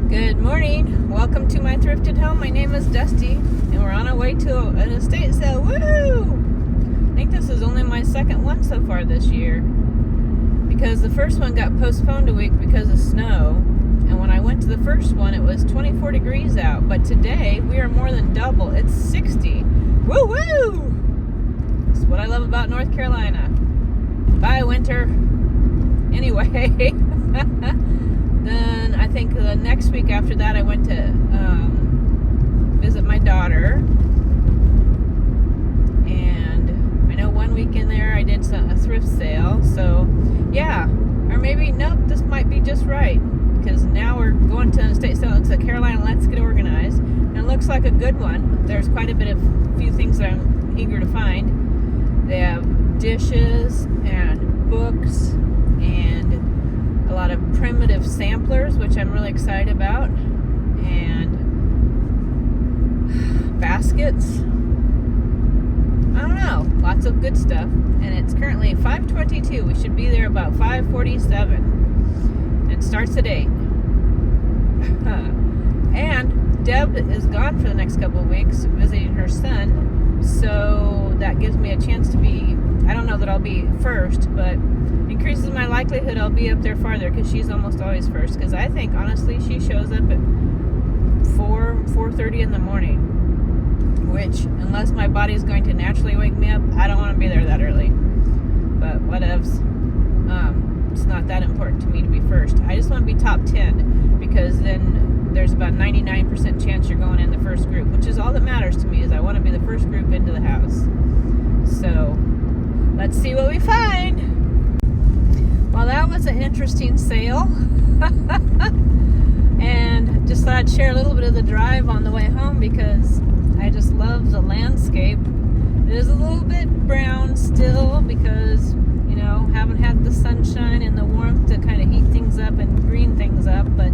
Good morning. Welcome to my thrifted home. My name is Dusti, and we're on our way to an estate sale. Woo! I think this is only my second one so far this year, because the first one got postponed a week because of snow. And when I went to the first one, it was 24 degrees out. But today, we are more than double. It's 60. Woo woo! That's what I love about North Carolina. Bye, winter. Anyway. Then I think the next week after that, I went to visit my daughter. And I know one week in there I did a thrift sale. So, yeah. Or maybe, nope, this might be just right. Because now we're going to an estate sale to Carolina. Let's get organized. And it looks like a good one. There's quite a bit of few things that I'm eager to find. They have dishes and books and a lot of primitive samplers, which I'm really excited about, and baskets. I don't know, lots of good stuff. And it's currently 5:22. We should be there about 5:47. It starts at 8. And Deb is gone for the next couple of weeks visiting her son, so that gives me a chance to be, I don't know that I'll be first, but increases my likelihood I'll be up there farther, because she's almost always first. Because I think, honestly, she shows up at 4:30 in the morning, which, unless my body's going to naturally wake me up, I don't want to be there that early. But whatevs. It's not that important to me to be first. I just want to be top 10, because then there's about 99% chance you're going in the first group, which is all that matters to me. Is I want to be the first group into the house. So let's see what we find. Well, that was an interesting sale. And just thought I'd share a little bit of the drive on the way home, because I just love the landscape. It is a little bit brown still because, you know, haven't had the sunshine and the warmth to kind of heat things up and green things up, but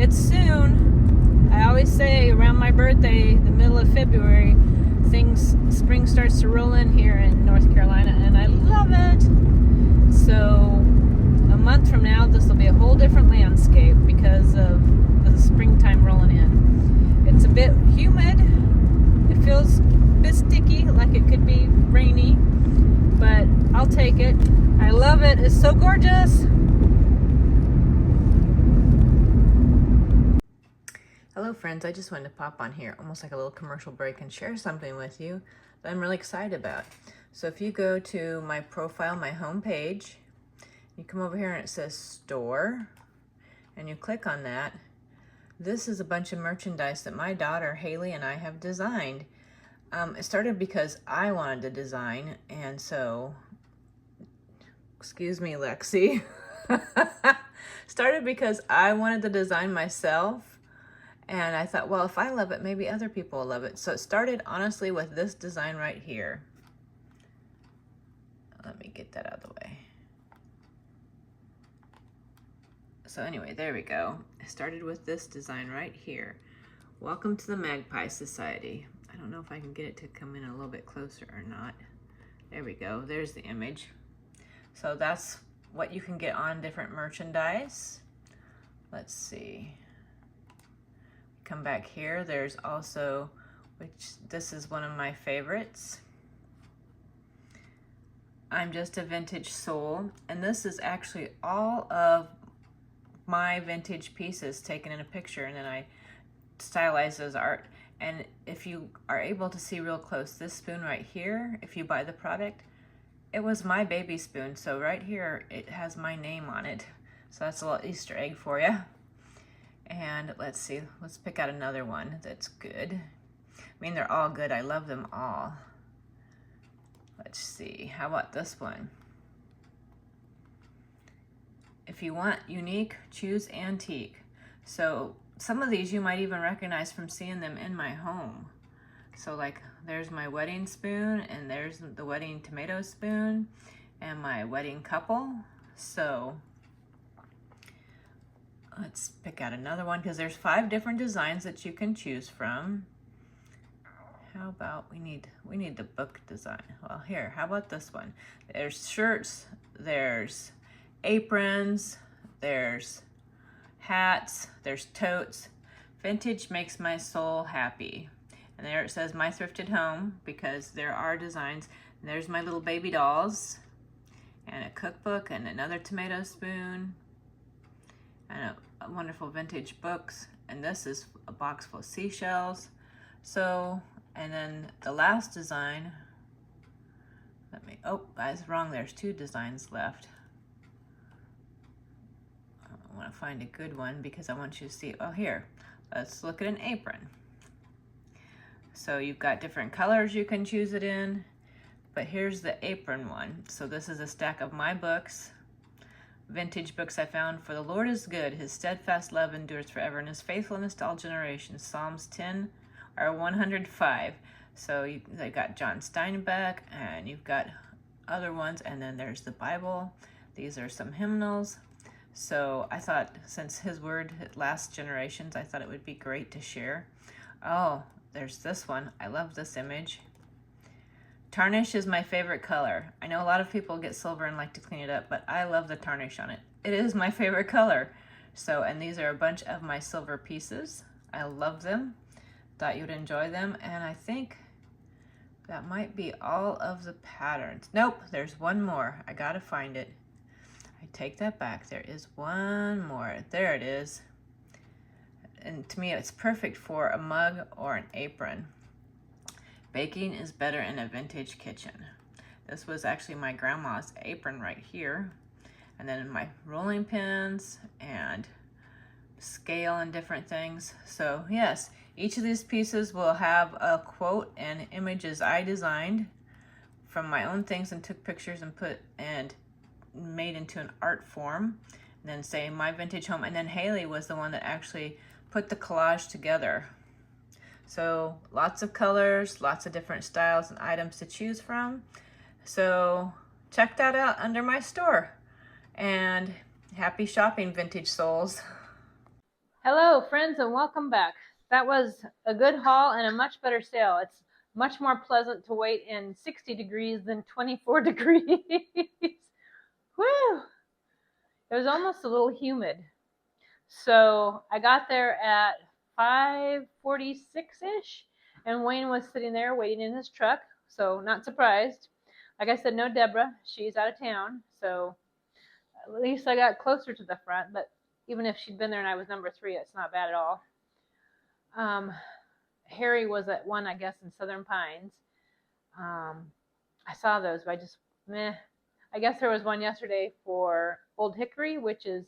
it's soon. I always say around my birthday, the middle of February, spring starts to roll in here in North Carolina, and I love it. So a month from now, this will be a whole different landscape because of the springtime rolling in. It's a bit humid. It feels a bit sticky, like it could be rainy, but I'll take it. I love it. It's so gorgeous. Hello friends, I just wanted to pop on here, almost like a little commercial break, and share something with you that I'm really excited about. So if you go to my profile, my home page, you come over here and it says store, and you click on that. This is a bunch of merchandise that my daughter Hailee and I have designed. It started because I wanted to design, and so, excuse me, Lexi, started because I wanted to design myself. And I thought, well, if I love it, maybe other people will love it. So it started, honestly, with this design right here. Let me get that out of the way. So anyway, there we go. I started with this design right here. Welcome to the Magpie Society. I don't know if I can get it to come in a little bit closer or not. There we go. There's the image. So that's what you can get on different merchandise. Let's see. Come back here, there's also, which this is one of my favorites. I'm Just a Vintage Soul, and this is actually all of my vintage pieces taken in a picture, and then I stylize as art. And if you are able to see real close, this spoon right here, if you buy the product, it was my baby spoon. So right here, it has my name on it. So that's a little Easter egg for you. And let's see, let's pick out another one that's good. I mean, they're all good. I love them all. Let's see, how about this one? If you want unique, choose antique. So some of these you might even recognize from seeing them in my home. So like, there's my wedding spoon, and there's the wedding tomato spoon, and my wedding couple. So let's pick out another one, because there's 5 different designs that you can choose from. How about we need the book design. Well, here, how about this one? There's shirts, there's aprons, there's hats, there's totes. Vintage makes my soul happy. And there it says My Thrifted Home, because there are designs. And there's my little baby dolls, and a cookbook, and another tomato spoon, and a wonderful vintage books. And this is a box full of seashells. So, and then the last design, oh, I was wrong, there's 2 designs left. I want to find a good one because I want you to see, oh, here, let's look at an apron. So you've got different colors you can choose it in, but here's the apron one. So this is a stack of my books, vintage books I found. For the Lord is good, his steadfast love endures forever, and his faithfulness to all generations. Psalms 10 or 105. So they've got John Steinbeck, and you've got other ones, and then there's the Bible. These are some hymnals. So I thought, since his word lasts generations, I thought it would be great to share. Oh, there's this one. I love this image. Tarnish is my favorite color. I know a lot of people get silver and like to clean it up, but I love the tarnish on it. It is my favorite color. So, and these are a bunch of my silver pieces. I love them. Thought you'd enjoy them. And I think that might be all of the patterns. Nope, there's one more. I gotta find it. I take that back. There is one more. There it is. And to me, it's perfect for a mug or an apron. Baking is better in a vintage kitchen. This was actually my grandma's apron right here. And then my rolling pins and scale and different things. So yes, each of these pieces will have a quote and images I designed from my own things and took pictures and put and made into an art form. And then say My Vintage Home. And then Hailee was the one that actually put the collage together. So lots of colors, lots of different styles and items to choose from. So check that out under my store. And happy shopping, vintage souls. Hello friends, and welcome back. That was a good haul and a much better sale. It's much more pleasant to wait in 60 degrees than 24 degrees. Woo! It was almost a little humid. So I got there at 5:46-ish, and Wayne was sitting there waiting in his truck, so not surprised. Like I said, no Deborah. She's out of town, so at least I got closer to the front, but even if she'd been there and I was number 3, it's not bad at all. Harry was at one, I guess, in Southern Pines. I saw those, but I just, meh. I guess there was one yesterday for Old Hickory, which is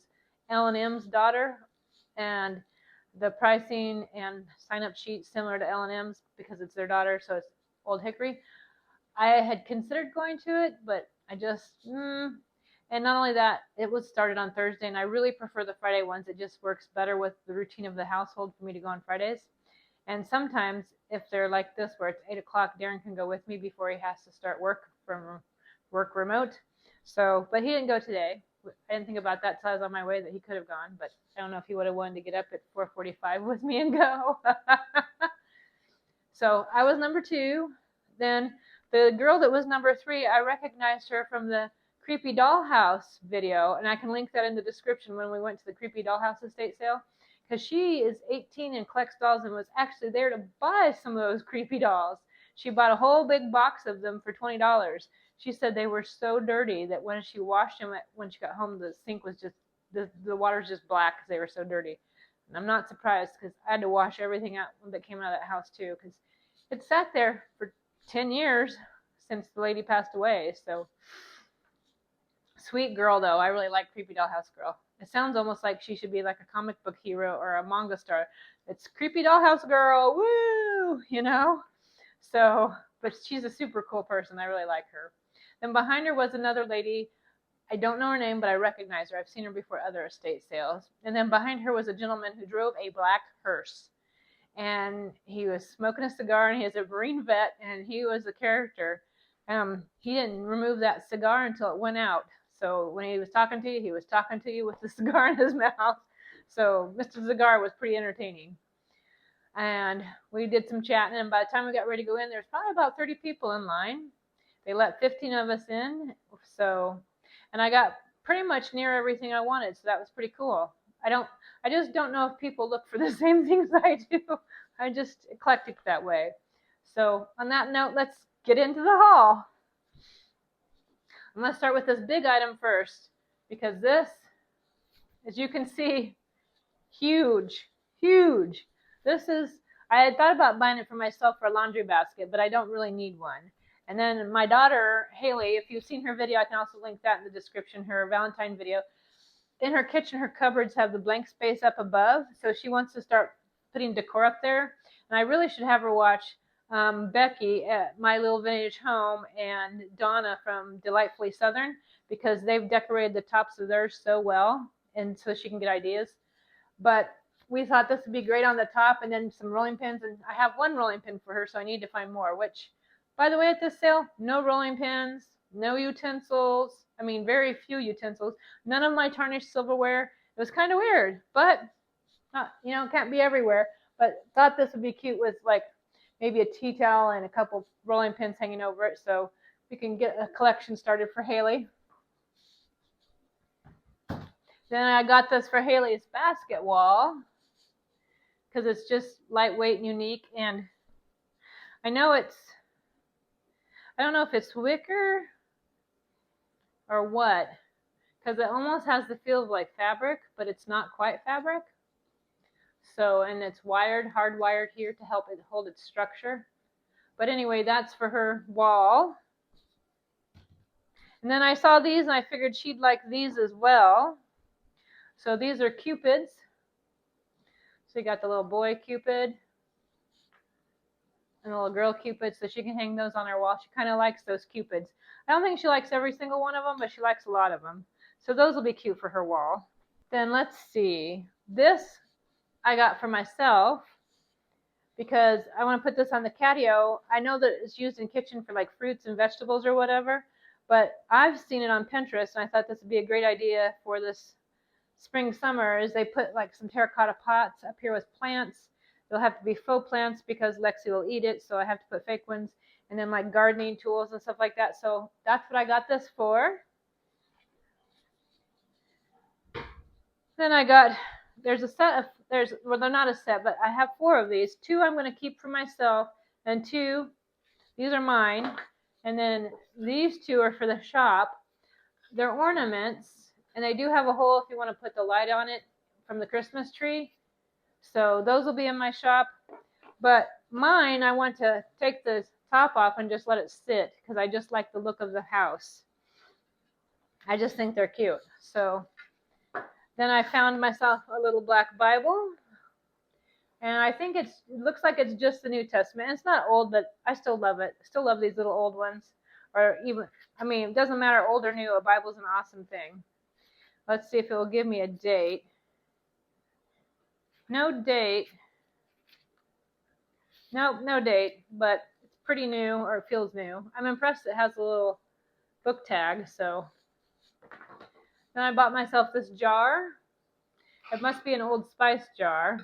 L&M's daughter, and the pricing and sign-up sheet similar to L&M's because it's their daughter, so it's Old Hickory. I had considered going to it, but I just, and not only that, it was started on Thursday, and I really prefer the Friday ones. It just works better with the routine of the household for me to go on Fridays. And sometimes, if they're like this, where it's 8 o'clock, Darren can go with me before he has to start work remote. So, but he didn't go today. I didn't think about that till I was on my way that he could have gone, but I don't know if he would have wanted to get up at 4:45 with me and go. So I was number 2. Then the girl that was number 3, I recognized her from the Creepy Dollhouse video, and I can link that in the description when we went to the Creepy Dollhouse estate sale, because she is 18 and collects dolls and was actually there to buy some of those creepy dolls. She bought a whole big box of them for $20. She said they were so dirty that when she washed them, when she got home, the sink was just, the water's just black because they were so dirty. And I'm not surprised, because I had to wash everything out that came out of that house too, because it sat there for 10 years since the lady passed away. So sweet girl, though. I really like Creepy Dollhouse Girl. It sounds almost like she should be like a comic book hero or a manga star. It's Creepy Dollhouse Girl, woo, you know? So, but she's a super cool person. I really like her. Then behind her was another lady. I don't know her name, but I recognize her. I've seen her before other estate sales. And then behind her was a gentleman who drove a black hearse. And he was smoking a cigar, and he is a Marine vet, and he was a character. He didn't remove that cigar until it went out. So when he was talking to you, he was talking to you with the cigar in his mouth. So Mr. Cigar was pretty entertaining. And we did some chatting, and by the time we got ready to go in, there was probably about 30 people in line. They let 15 of us in. So, and I got pretty much near everything I wanted, so that was pretty cool. I I just don't know if people look for the same things I do. I'm just eclectic that way. So on that note, let's get into the haul. I'm going to start with this big item first, because this, as you can see, huge, huge. This is, I had thought about buying it for myself for a laundry basket, but I don't really need one. And then my daughter, Hailee, if you've seen her video, I can also link that in the description, her Valentine video. In her kitchen, her cupboards have the blank space up above, so she wants to start putting decor up there. And I really should have her watch Becky at My Little Vintage Home and Donna from Delightfully Southern, because they've decorated the tops of theirs so well, and so she can get ideas. But we thought this would be great on the top, and then some rolling pins, and I have one rolling pin for her, so I need to find more, which, by the way, at this sale, no rolling pins, no utensils, I mean, very few utensils, none of my tarnished silverware. It was kind of weird, but, you know, it can't be everywhere. But thought this would be cute with, like, maybe a tea towel and a couple rolling pins hanging over it, so we can get a collection started for Hailee. Then I got this for Hailee's basket wall, because it's just lightweight and unique, and I know it's, I don't know if it's wicker or what, because it almost has the feel of like fabric, but it's not quite fabric. So, and it's wired, hardwired here to help it hold its structure. But anyway, that's for her wall. And then I saw these and I figured she'd like these as well. So these are Cupids. So you got the little boy Cupid and the little girl Cupid, so she can hang those on her wall. She kind of likes those Cupids. I don't think she likes every single one of them, but she likes a lot of them. So those will be cute for her wall. Then let's see. This I got for myself because I want to put this on the catio. I know that it's used in kitchen for like fruits and vegetables or whatever, but I've seen it on Pinterest, and I thought this would be a great idea for this spring, summer, is they put like some terracotta pots up here with plants. They'll have to be faux plants because Lexi will eat it, so I have to put fake ones, and then like gardening tools and stuff like that. So that's what I got this for. Then I got, there's a set of, well, they're not a set, but I have 4 of these. 2 I'm going to keep for myself, and 2, these are mine, and then these 2 are for the shop. They're ornaments, and they do have a hole if you want to put the light on it from the Christmas tree. So those will be in my shop. But mine, I want to take the top off and just let it sit, because I just like the look of the house. I just think they're cute. So then I found myself a little black Bible, and I think it looks like it's just the New Testament. It's not old, but I still love it. I still love these little old ones. Or even, I mean, it doesn't matter old or new. A Bible's an awesome thing. Let's see if it will give me a date. No date. Nope, no date, but it's pretty new, or it feels new. I'm impressed it has a little book tag, so. Then I bought myself this jar. It must be an Old Spice jar.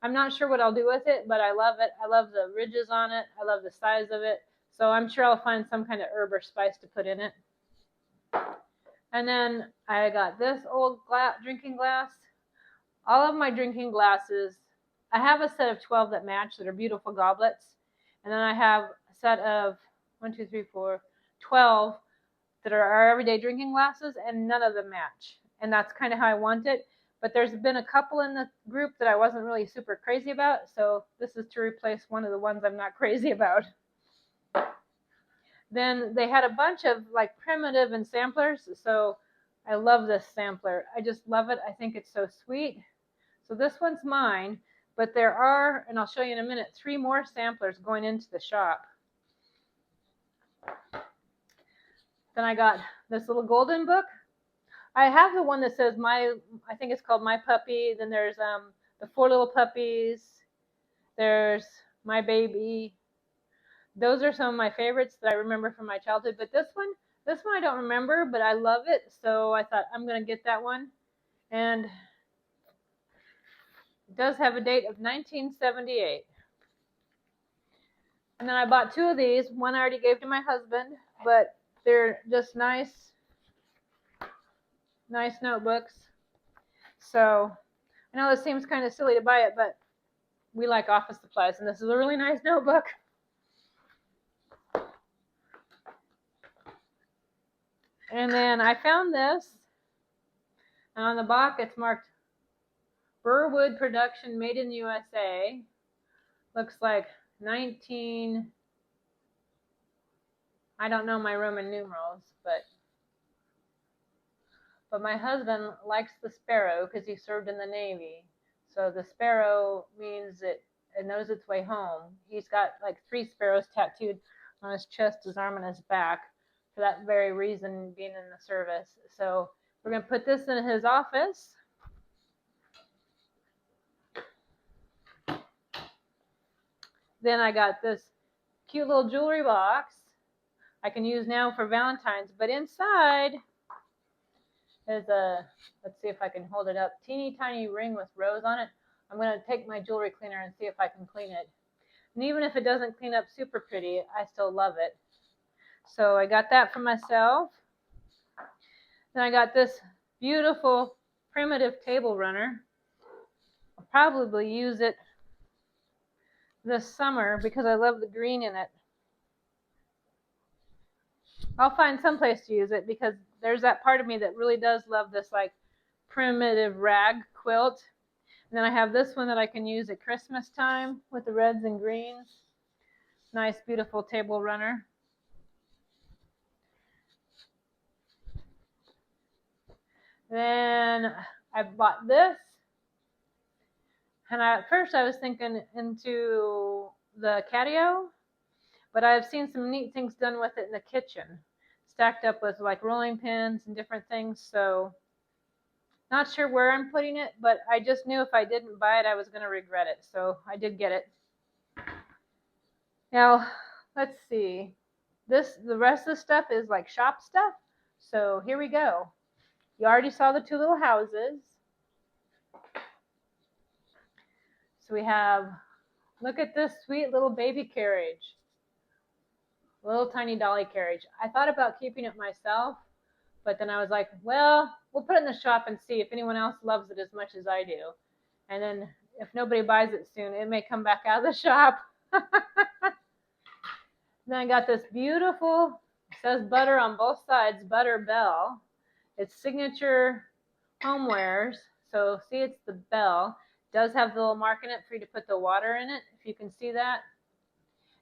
I'm not sure what I'll do with it, but I love it. I love the ridges on it. I love the size of it. So I'm sure I'll find some kind of herb or spice to put in it. And then I got this old drinking glass. All of my drinking glasses, I have a set of 12 that match, that are beautiful goblets. And then I have a set of 12 that are our everyday drinking glasses, and none of them match. And that's kind of how I want it. But there's been a couple in the group that I wasn't really super crazy about, so this is to replace one of the ones I'm not crazy about. Then they had a bunch of like primitive and samplers, so I love this sampler. I just love it. I think it's so sweet. So this one's mine, but there are, and I'll show you in a minute, 3 more samplers going into the shop. Then I got this little golden book. I have the one that says I think it's called My Puppy. Then there's the 4 Little Puppies. There's My Baby. Those are some of my favorites that I remember from my childhood. But this one I don't remember, but I love it. So I thought I'm going to get that one. And it does have a date of 1978. And then I bought 2 of these. One I already gave to my husband, but they're just nice notebooks. So I know this seems kind of silly to buy it, but we like office supplies, and this is a really nice notebook. And then I found this, and on the back it's marked Burwood Production, made in the USA. Looks like 19, I don't know my Roman numerals, but my husband likes the sparrow because he served in the Navy. So the sparrow means it knows its way home. He's got like 3 sparrows tattooed on his chest, his arm, and his back for that very reason, being in the service. So we're going to put this in his office. Then I got this cute little jewelry box I can use now for Valentine's, but inside is a, let's see if I can hold it up, teeny tiny ring with rose on it. I'm going to take my jewelry cleaner and see if I can clean it. And even if it doesn't clean up super pretty, I still love it. So I got that for myself. Then I got this beautiful primitive table runner. I'll probably use it this summer because I love the green in it. I'll find some place to use it because there's that part of me that really does love this like primitive rag quilt. And then I have this one that I can use at Christmas time with the reds and greens. Nice, beautiful table runner. Then I bought this. And at first I was thinking into the catio, but I've seen some neat things done with it in the kitchen, stacked up with like rolling pins and different things. So not sure where I'm putting it, but I just knew if I didn't buy it, I was going to regret it. So I did get it. Now, let's see. The rest of the stuff is like shop stuff. So here we go. You already saw the 2 little houses. So we have, look at this sweet little baby carriage. Little tiny dolly carriage. I thought about keeping it myself, but then I was like, well, we'll put it in the shop and see if anyone else loves it as much as I do. And then if nobody buys it soon, it may come back out of the shop. Then I got this beautiful, it says butter on both sides, butter bell. It's signature homewares. So see, it's the bell. It does have the little mark in it for you to put the water in it, if you can see that.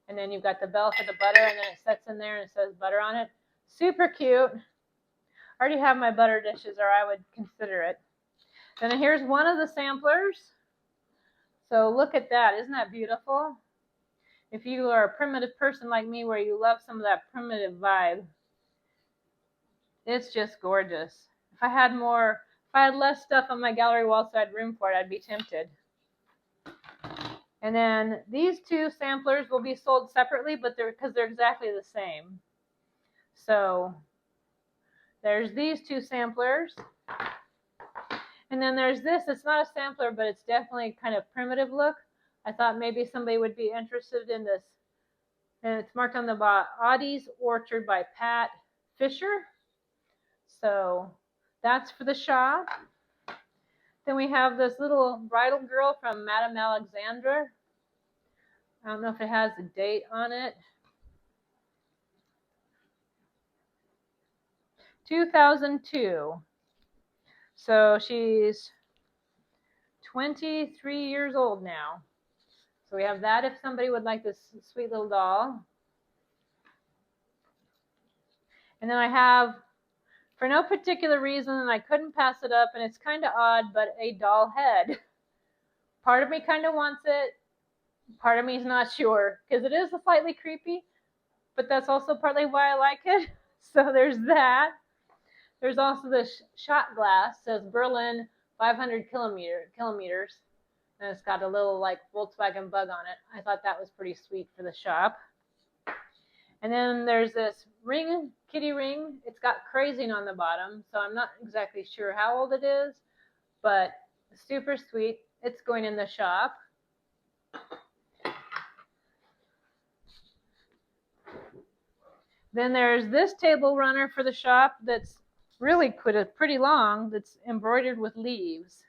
And then you've got the bell for the butter, and then it sets in there and it says butter on it. Super cute. I already have my butter dishes, or I would consider it. Then here's one of the samplers. So look at that. Isn't that beautiful? If you are a primitive person like me where you love some of that primitive vibe, it's just gorgeous. If I had less stuff on my gallery wall so I had room for it, I'd be tempted. And then these 2 samplers will be sold separately, but because they're exactly the same. So there's these 2 samplers. And then there's this. It's not a sampler, but it's definitely kind of primitive look. I thought maybe somebody would be interested in this. And it's marked on the bottom, Audie's Orchard by Pat Fisher. So that's for the shop. Then we have this little bridal girl from Madame Alexandra. I don't know if it has a date on it. 2002. So she's 23 years old now. So we have that if somebody would like this sweet little doll. And then I have, for no particular reason, and I couldn't pass it up, and it's kind of odd, but a doll head. Part of me kind of wants it. Part of me is not sure, because it is slightly creepy, but that's also partly why I like it. So there's that. There's also this shot glass, says Berlin 500 kilometers. And it's got a little like Volkswagen bug on it. I thought that was pretty sweet for the shop. And then there's this ring, kitty ring. It's got crazing on the bottom, so I'm not exactly sure how old it is, but super sweet. It's going in the shop. Then there's this table runner for the shop that's really pretty long, that's embroidered with leaves.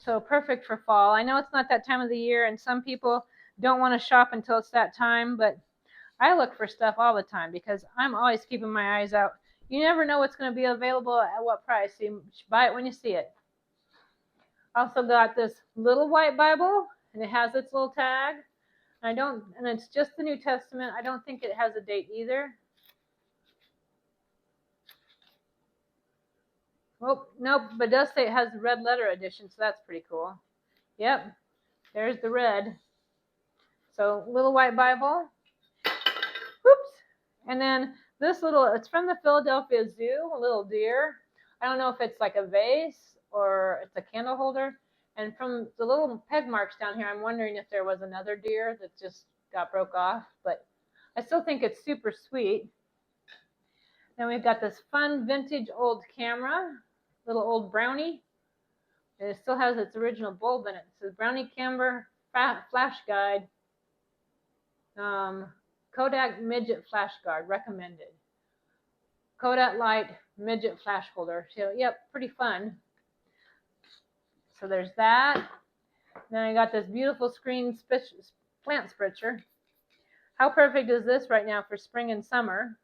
So perfect for fall. I know it's not that time of the year, and some people don't want to shop until it's that time, but I look for stuff all the time because I'm always keeping my eyes out. You never know what's going to be available at what price. So you should buy it when you see it. Also got this little white Bible, and it has its little tag. And it's just the New Testament. I don't think it has a date either. Oh, nope, but it does say it has the red letter edition, so that's pretty cool. Yep, there's the red. So, little white Bible. Whoops. And then this it's from the Philadelphia Zoo, a little deer. I don't know if it's like a vase or it's a candle holder. And from the little peg marks down here, I'm wondering if there was another deer that just got broke off. But I still think it's super sweet. Then we've got this fun vintage old camera, little old Brownie. It still has its original bulb in it. It says Brownie camera flash guide. Kodak midget flash guard recommended. Kodak light midget flash holder. So yep, pretty fun. So there's that. Then I got this beautiful screen plant spritzer. How perfect is this right now for spring and summer?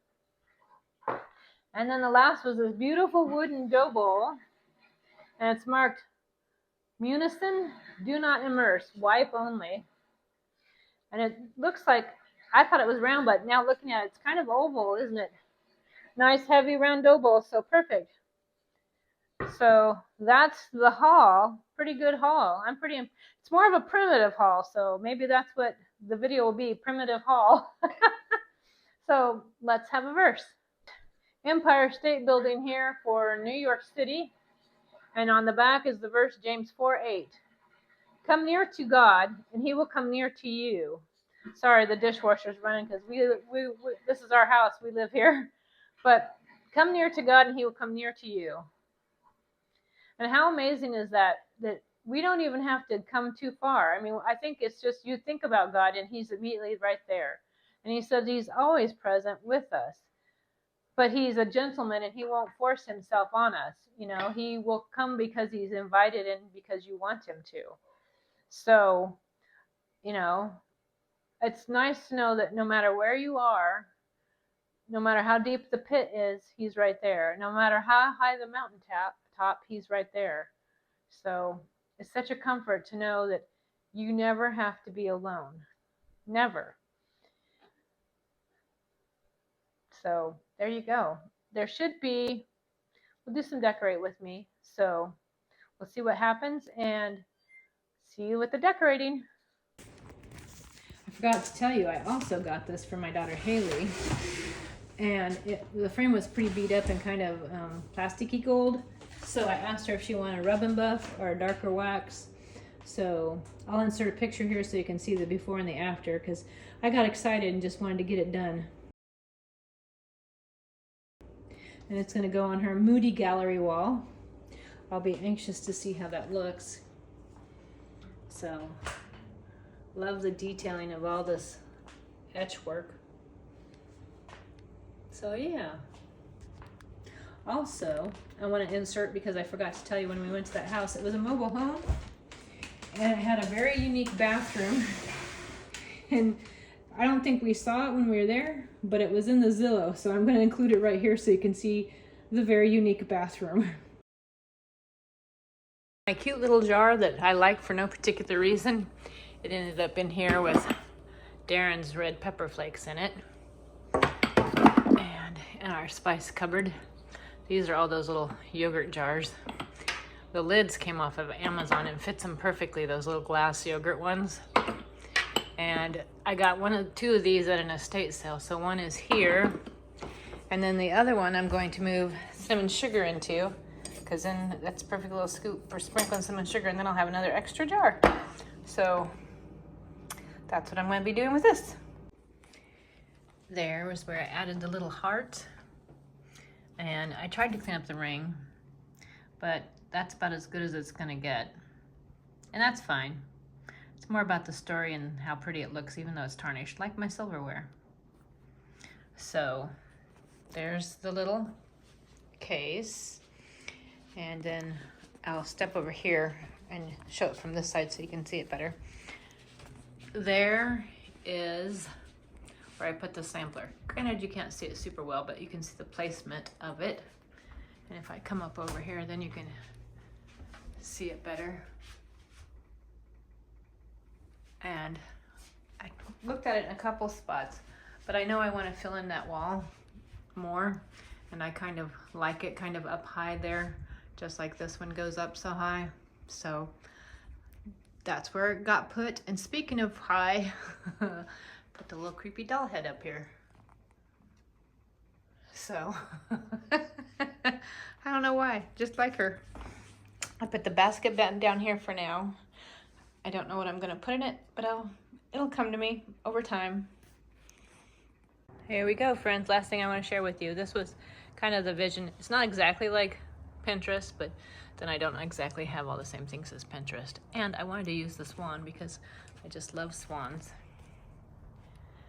And then the last was this beautiful wooden dough bowl. And it's marked Munison, do not immerse, wipe only. And it looks like, I thought it was round, but now looking at it, it's kind of oval, isn't it? Nice heavy round dough bowl, so perfect. So that's the haul. Pretty good haul. It's more of a primitive haul, so maybe that's what the video will be, primitive haul. So let's have a verse. Empire State Building here for New York City. And on the back is the verse James 4:8. Come near to God, and he will come near to you. Sorry, the dishwasher's running because this is our house. We live here. But come near to God, and he will come near to you. And how amazing is that we don't even have to come too far. I mean, I think it's just you think about God, and he's immediately right there. And he says he's always present with us. But he's a gentleman, and he won't force himself on us. You know, he will come because he's invited and because you want him to. So, you know, it's nice to know that no matter where you are, no matter how deep the pit is, he's right there. No matter how high the mountain top, he's right there. So it's such a comfort to know that you never have to be alone. Never. So there you go. There should be, we'll do some decorate with me. So we'll see what happens and see you with the decorating. I forgot to tell you, I also got this for my daughter Hailee. And the frame was pretty beat up and kind of plasticky gold. So I asked her if she wanted a rub and buff or a darker wax. So I'll insert a picture here so you can see the before and the after because I got excited and just wanted to get it done. And it's going to go on her Moody gallery wall. I'll be anxious to see how that looks. So, love the detailing of all this etch work. So yeah. Also, I want to insert, because I forgot to tell you when we went to that house, it was a mobile home. And it had a very unique bathroom. And I don't think we saw it when we were there, but it was in the Zillow, so I'm going to include it right here so you can see the very unique bathroom. My cute little jar that I like for no particular reason, it ended up in here with Darren's red pepper flakes in it. And in our spice cupboard, these are all those little yogurt jars. The lids came off of Amazon and fits them perfectly, those little glass yogurt ones. And I got two of these at an estate sale. So one is here, and then the other one I'm going to move cinnamon sugar into, because then that's a perfect little scoop for sprinkling cinnamon sugar, and then I'll have another extra jar. So that's what I'm going to be doing with this. There was where I added the little heart, and I tried to clean up the ring, but that's about as good as it's going to get, and that's fine. It's more about the story and how pretty it looks, even though it's tarnished, like my silverware. So there's the little case. And then I'll step over here and show it from this side so you can see it better. There is where I put the sampler. Granted, you can't see it super well, but you can see the placement of it. And if I come up over here, then you can see it better. And I looked at it in a couple spots, but I know I want to fill in that wall more, and I kind of like it kind of up high there, just like this one goes up so high. So that's where it got put. And speaking of high, put the little creepy doll head up here. So I don't know why, just like her. I put the basket down here for now. I don't know what I'm gonna put in it, but it'll come to me over time. Here we go, friends. Last thing I want to share with you. This was kind of the vision. It's not exactly like Pinterest, but then I don't exactly have all the same things as Pinterest. And I wanted to use the swan because I just love swans.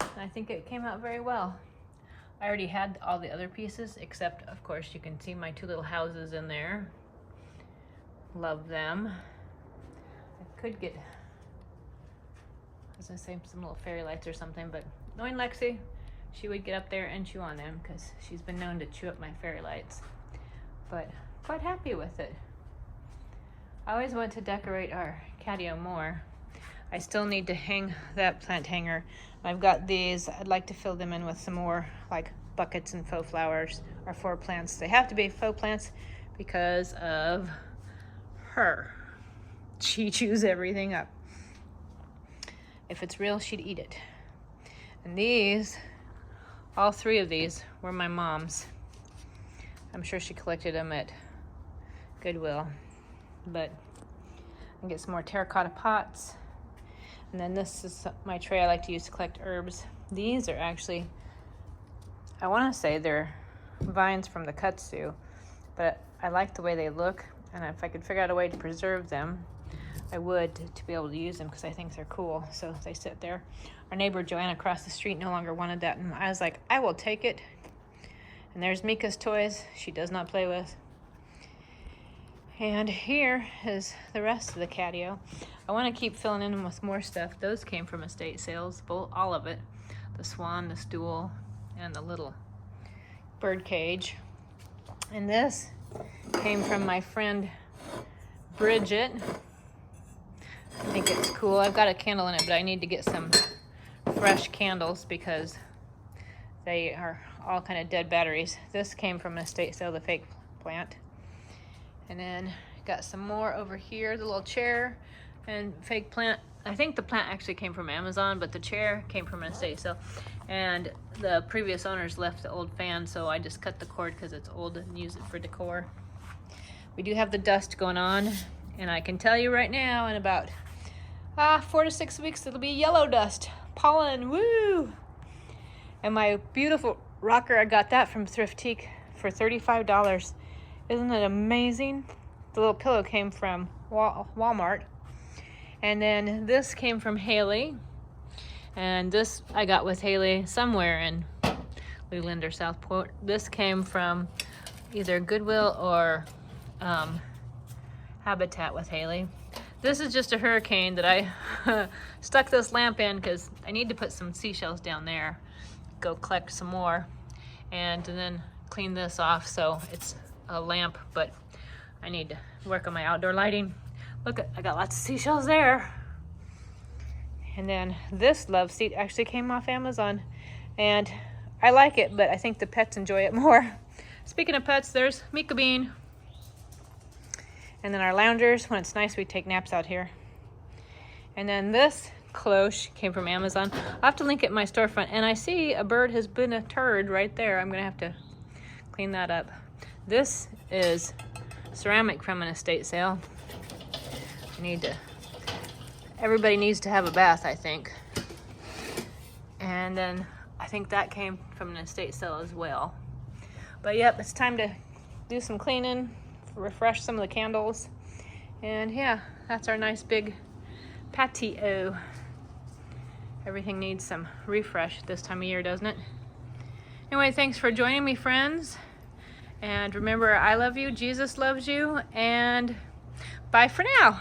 And I think it came out very well. I already had all the other pieces, except of course you can see my two little houses in there. Love them. I could get, I was gonna say some little fairy lights or something, but knowing Lexi, she would get up there and chew on them because she's been known to chew up my fairy lights. But quite happy with it. I always want to decorate our catio more. I still need to hang that plant hanger. I've got these. I'd like to fill them in with some more like buckets and faux flowers or faux plants. They have to be faux plants because of her. She chews everything up. If it's real, she'd eat it. And these, all three of these were my mom's. I'm sure she collected them at Goodwill. But I can get some more terracotta pots. And then this is my tray I like to use to collect herbs. These are actually, I want to say they're vines from the kudzu, but I like the way they look. And if I could figure out a way to preserve them, I would, to be able to use them because I think they're cool. So they sit there. Our neighbor Joanna across the street no longer wanted that, and I was like, I will take it. And there's Mika's toys she does not play with. And here is the rest of the catio. I want to keep filling in with more stuff. Those came from estate sales, all of it. The swan, the stool, and the little bird cage. And this came from my friend Bridget. I think it's cool. I've got a candle in it, but I need to get some fresh candles because they are all kind of dead batteries. This came from an estate sale, the fake plant. And then got some more over here, the little chair and fake plant. I think the plant actually came from Amazon, but the chair came from an estate sale. And the previous owners left the old fan, so I just cut the cord because it's old and use it for decor. We do have the dust going on, and I can tell you right now, in about 4 to 6 weeks, it'll be yellow dust, pollen, woo! And my beautiful rocker, I got that from Thrift for $35. Isn't it amazing? The little pillow came from Walmart. And then this came from Hailee. And this I got with Hailee somewhere in Leland or Southport. This came from either Goodwill or Habitat with Hailee. This is just a hurricane that I stuck this lamp in because I need to put some seashells down there. Go collect some more. And then clean this off so it's a lamp, but I need to work on my outdoor lighting. Look, I got lots of seashells there. And then this love seat actually came off Amazon, and I like it, but I think the pets enjoy it more. Speaking of pets, there's Mika Bean. And then our loungers, when it's nice, we take naps out here. And then this cloche came from Amazon. I'll have to link it in my storefront, and I see a bird has been a turd right there. I'm gonna have to clean that up. This is ceramic from an estate sale. Everybody needs to have a bath, I think. And then I think that came from an estate sale as well. But yep, it's time to do some cleaning, refresh some of the candles. And yeah, that's our nice big patio. Everything needs some refresh this time of year, doesn't it? Anyway, thanks for joining me, friends. And remember, I love you, Jesus loves you, and bye for now.